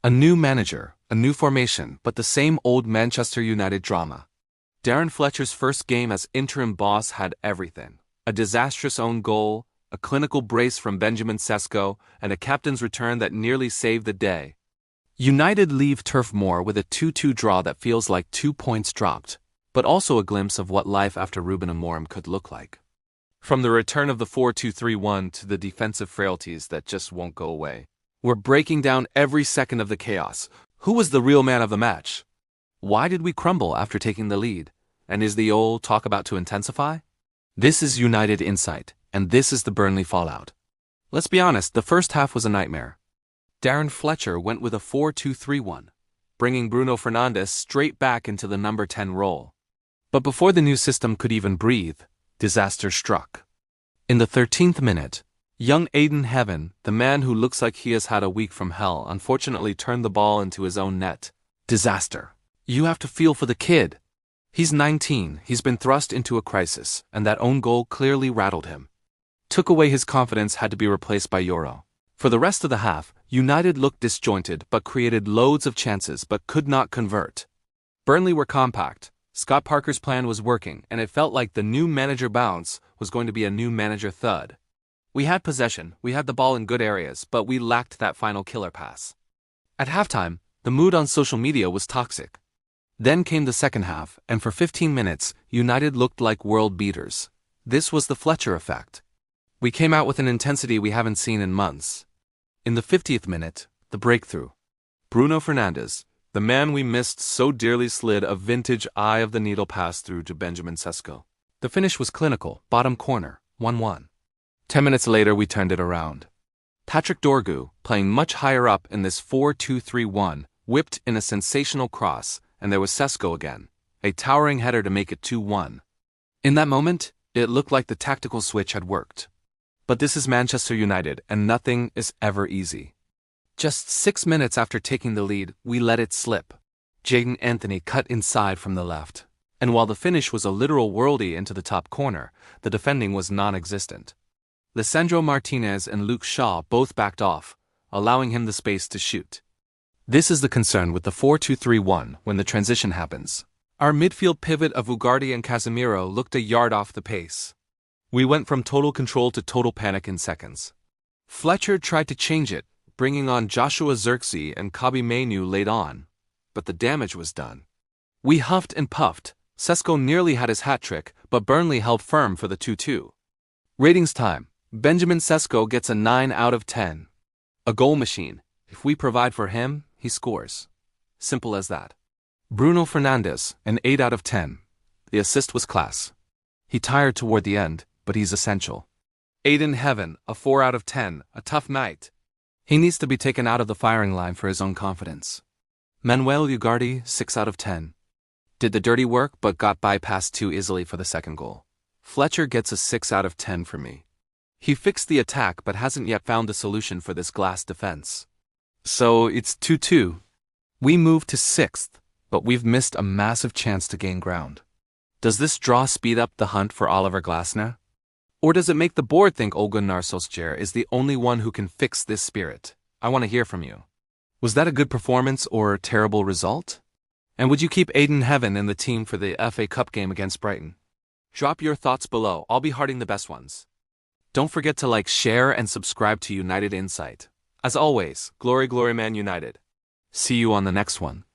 A new manager, a new formation, but the same old Manchester United drama. Darren Fletcher's first game as interim boss had everything. A disastrous own goal, a clinical brace from Benjamin Sesko, and a captain's return that nearly saved the day. United leave Turf Moor with a 2-2 draw that feels like 2 points dropped, but also a glimpse of what life after Ruben Amorim could look like. From the return of the 4-2-3-1 to the defensive frailties that just won't go away. We're breaking down every second of the chaos. Who was the real man of the match? Why did we crumble after taking the lead? And is the old talk about to intensify? This is United Insight, and this is the Burnley fallout. Let's be honest, the first half was a nightmare. Darren Fletcher went with a 4-2-3-1, bringing Bruno Fernandes straight back into the number 10 role. But before the new system could even breathe, disaster struck. In the 13th minute, young Ayden Heaven, the man who looks like he has had a week from hell, unfortunately turned the ball into his own net. Disaster. You have to feel for the kid. He's 19, he's been thrust into a crisis, and that own goal clearly rattled him. Took away his confidence, had to be replaced by Euro. For the rest of the half, United looked disjointed but created loads of chances but could not convert. Burnley were compact. Scott Parker's plan was working, and it felt like the new manager bounce was going to be a new manager thud. We had possession, we had the ball in good areas, but we lacked that final killer pass. At halftime, the mood on social media was toxic. Then came the second half, and for 15 minutes, United looked like world beaters. This was the Fletcher effect. We came out with an intensity we haven't seen in months. In the 50th minute, the breakthrough. Bruno Fernandes, the man we missed so dearly, slid a vintage eye-of-the-needle pass through to Benjamin Sesko. The finish was clinical, bottom corner, 1-1. 10 minutes later, we turned it around. Patrick Diogo, playing much higher up in this 4-2-3-1, whipped in a sensational cross, and there was Sesko again, a towering header to make it 2-1. In that moment, it looked like the tactical switch had worked. But this is Manchester United, and nothing is ever easy. Just 6 minutes after taking the lead, we let it slip. Jadon Anthony cut inside from the left. And while the finish was a literal worldie into the top corner, the defending was non-existent. Lisandro Martinez and Luke Shaw both backed off, allowing him the space to shoot. This is the concern with the 4-2-3-1 when the transition happens. Our midfield pivot of Ugarte and Casemiro looked a yard off the pace. We went from total control to total panic in seconds. Fletcher tried to change it, bringing on Joshua Zirkzee and Kobbie Mainoo late on, but the damage was done. We huffed and puffed. Sesko nearly had his hat-trick, but Burnley held firm for the 2-2. Ratings time. Benjamin Sesko gets a 9 out of 10. A goal machine. If we provide for him, he scores. Simple as that. Bruno Fernandes, an 8 out of 10. The assist was class. He tired toward the end, but he's essential. Ayden Heaven, a 4 out of 10, a tough night. He needs to be taken out of the firing line for his own confidence. Manuel Ugarte, 6 out of 10. Did the dirty work but got bypassed too easily for the second goal. Fletcher gets a 6 out of 10 for me. He fixed the attack but hasn't yet found the solution for this glass defense. So it's 2-2. We moved to 6th, but we've missed a massive chance to gain ground. Does this draw speed up the hunt for Oliver Glasner? Or does it make the board think Ole Gunnar Solskjaer is the only one who can fix this spirit? I want to hear from you. Was that a good performance or a terrible result? And would you keep Ayden Heaven in the team for the FA Cup game against Brighton? Drop your thoughts below. I'll be hearting the best ones. Don't forget to like, share, and subscribe to United Insight. As always, glory, glory, Man United. See you on the next one.